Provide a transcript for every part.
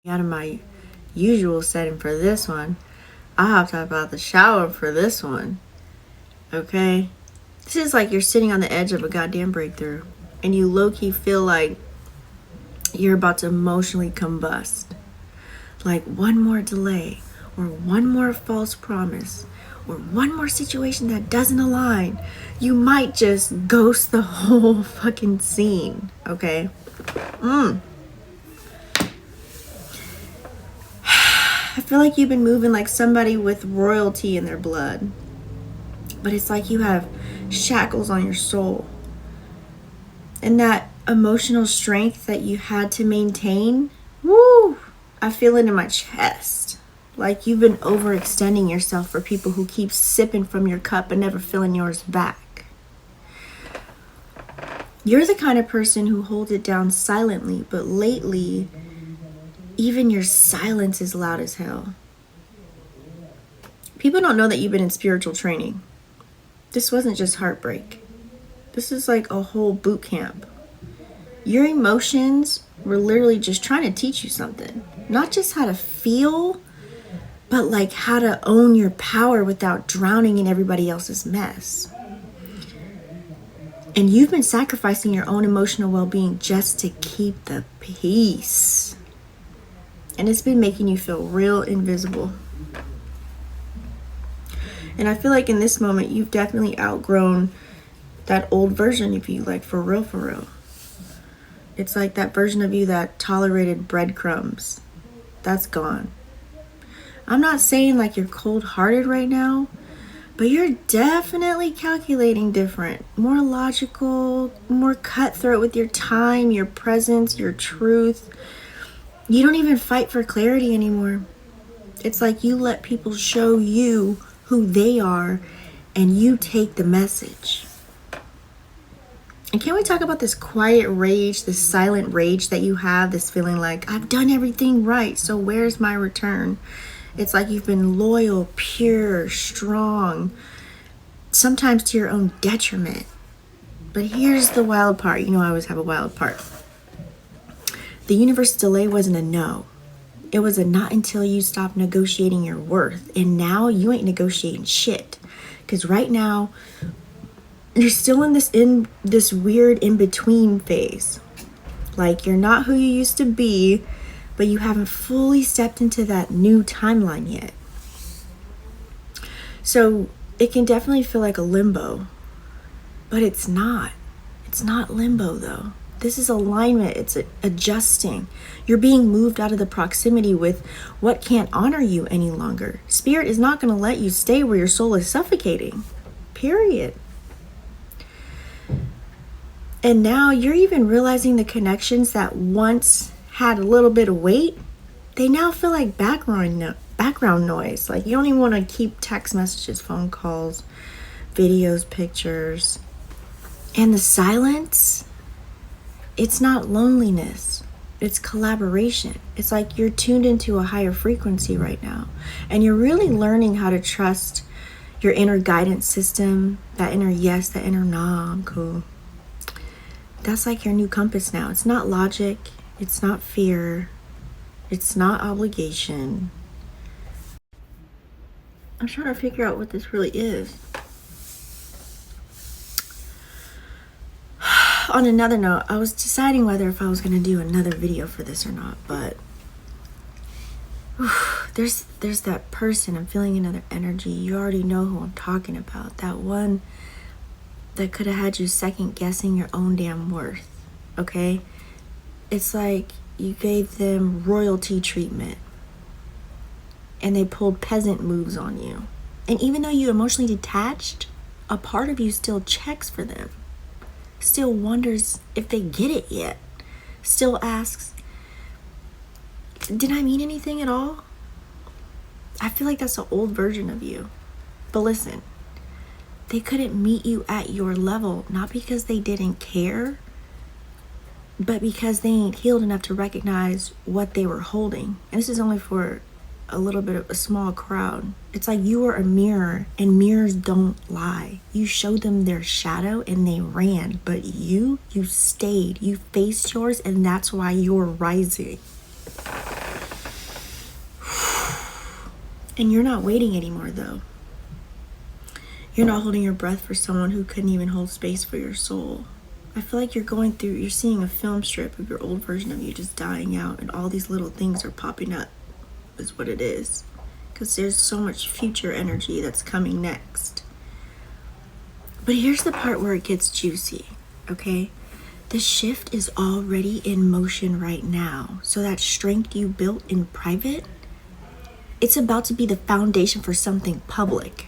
out of my usual setting for this one. I hopped up out the shower for this one. Okay? This is like you're sitting on the edge of a goddamn breakthrough and you low-key feel like you're about to emotionally combust. Like one more delay or one more false promise or one more situation that doesn't align, you might just ghost the whole fucking scene. Okay? I feel like you've been moving like somebody with royalty in their blood. But it's like you have shackles on your soul. And that emotional strength that you had to maintain, woo, I feel it in my chest. Like you've been overextending yourself for people who keep sipping from your cup and never filling yours back. You're the kind of person who holds it down silently, but lately, even your silence is loud as hell. People don't know that you've been in spiritual training. This wasn't just heartbreak. This is like a whole boot camp. Your emotions were literally just trying to teach you something. Not just how to feel, but like how to own your power without drowning in everybody else's mess. And you've been sacrificing your own emotional well-being just to keep the peace. And it's been making you feel real invisible. And I feel like in this moment, you've definitely outgrown that old version of you, like for real, for real. It's like that version of you that tolerated breadcrumbs. That's gone. I'm not saying like you're cold-hearted right now, but you're definitely calculating different. More logical, more cutthroat with your time, your presence, your truth. You don't even fight for clarity anymore. It's like you let people show you who they are and you take the message. And can we talk about this quiet rage, this silent rage that you have, this feeling like, I've done everything right, so where's my return? It's like you've been loyal, pure, strong, sometimes to your own detriment. But here's the wild part. You know I always have a wild part. The universe's delay wasn't a no. It was a not until you stop negotiating your worth. And now you ain't negotiating shit. Because right now, you're still in this weird in-between phase. Like you're not who you used to be, but you haven't fully stepped into that new timeline yet. So it can definitely feel like a limbo. But it's not. It's not limbo though. This is alignment. It's adjusting. You're being moved out of the proximity with what can't honor you any longer. Spirit is not going to let you stay where your soul is suffocating. Period. And now you're even realizing the connections that once had a little bit of weight, they now feel like background noise. Like you don't even want to keep text messages, phone calls, videos, pictures. And the silence, it's not loneliness, it's collaboration. It's like you're tuned into a higher frequency right now. And you're really learning how to trust your inner guidance system, that inner yes, that inner nah, I'm cool. That's like your new compass now. It's not logic, it's not fear, it's not obligation. I'm trying to figure out what this really is. On another note, I was deciding whether if I was going to do another video for this or not, but there's that person. I'm feeling another energy. You already know who I'm talking about. That one that could have had you second guessing your own damn worth. Okay? It's like you gave them royalty treatment and they pulled peasant moves on you. And even though you emotionally detached, a part of you still checks for them. Still wonders if they get it yet. Still asks, did I mean anything at all? I feel like that's an old version of you. But listen, they couldn't meet you at your level, not because they didn't care, but because they ain't healed enough to recognize what they were holding. And this is only for a little bit of a small crowd. It's like you were a mirror and mirrors don't lie. You showed them their shadow and they ran, but you stayed. You faced yours and that's why you're rising. And you're not waiting anymore, though. You're not holding your breath for someone who couldn't even hold space for your soul. I feel like you're seeing a film strip of your old version of you just dying out, and all these little things are popping up, is what it is. Because there's so much future energy that's coming next. But here's the part where it gets juicy, okay? The shift is already in motion right now. So that strength you built in private, it's about to be the foundation for something public.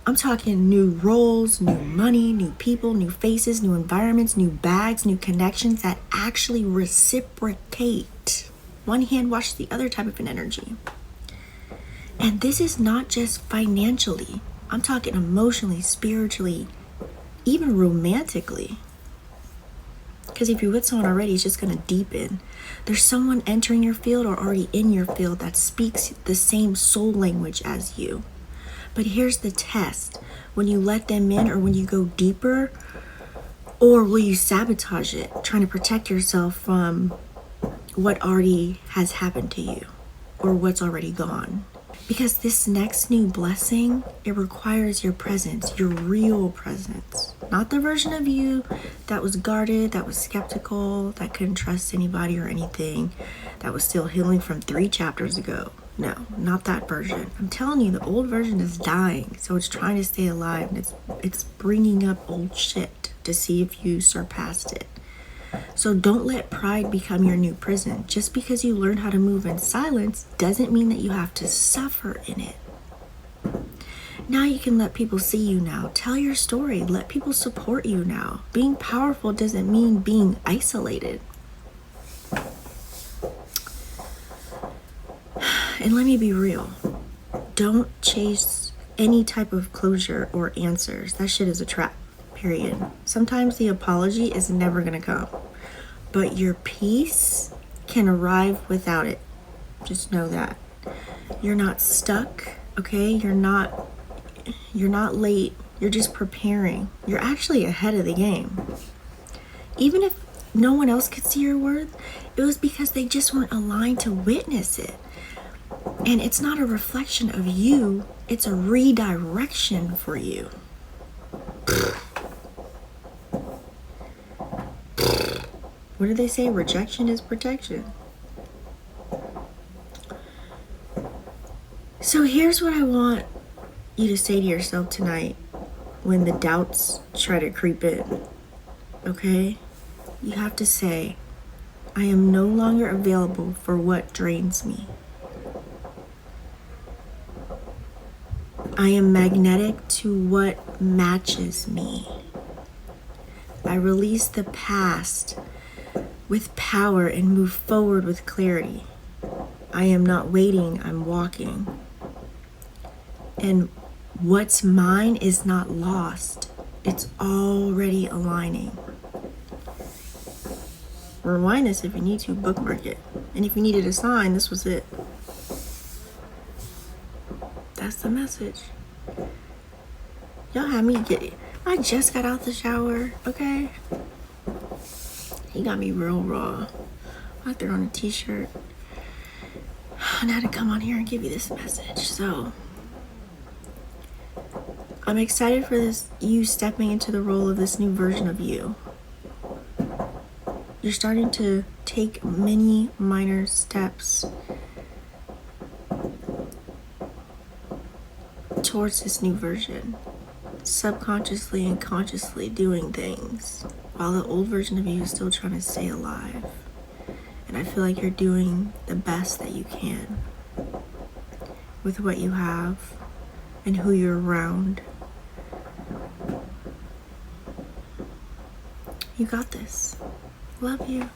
I'm talking new roles, new money, new people, new faces, new environments, new bags, new connections that actually reciprocate. One hand washes the other type of an energy. And this is not just financially. I'm talking emotionally, spiritually, even romantically. Because if you're with someone already, it's just going to deepen. There's someone entering your field or already in your field that speaks the same soul language as you. But here's the test. When you let them in, or when you go deeper, or will you sabotage it, trying to protect yourself from what already has happened to you or what's already gone? Because this next new blessing, it requires your presence, your real presence. Not the version of you that was guarded, that was skeptical, that couldn't trust anybody or anything, that was still healing from 3 chapters ago. No, not that version. I'm telling you, the old version is dying, so it's trying to stay alive, and it's bringing up old shit to see if you surpassed it. So don't let pride become your new prison. Just because you learn how to move in silence doesn't mean that you have to suffer in it. Now you can let people see you now. Tell your story. Let people support you now. Being powerful doesn't mean being isolated. And let me be real. Don't chase any type of closure or answers. That shit is a trap, period. Sometimes the apology is never gonna come. But your peace can arrive without it. Just know that. You're not stuck, okay? You're not late. You're just preparing. You're actually ahead of the game. Even if no one else could see your worth, it was because they just weren't aligned to witness it. And it's not a reflection of you, it's a redirection for you. What do they say? Rejection is protection. So here's what I want you to say to yourself tonight when the doubts try to creep in, okay? You have to say, I am no longer available for what drains me. I am magnetic to what matches me. I release the past with power and move forward with clarity. I am not waiting, I'm walking. And what's mine is not lost. It's already aligning. Rewind this if you need to, bookmark it. And if you needed a sign, this was it. That's the message. Y'all had me get it. I just got out the shower, okay? He got me real raw. I threw on a t-shirt. And I had to come on here and give you this message. So I'm excited for this, you stepping into the role of this new version of you. You're starting to take many minor steps towards this new version. Subconsciously and consciously doing things while the old version of you is still trying to stay alive. And I feel like you're doing the best that you can with what you have and who you're around. You got this. Love you.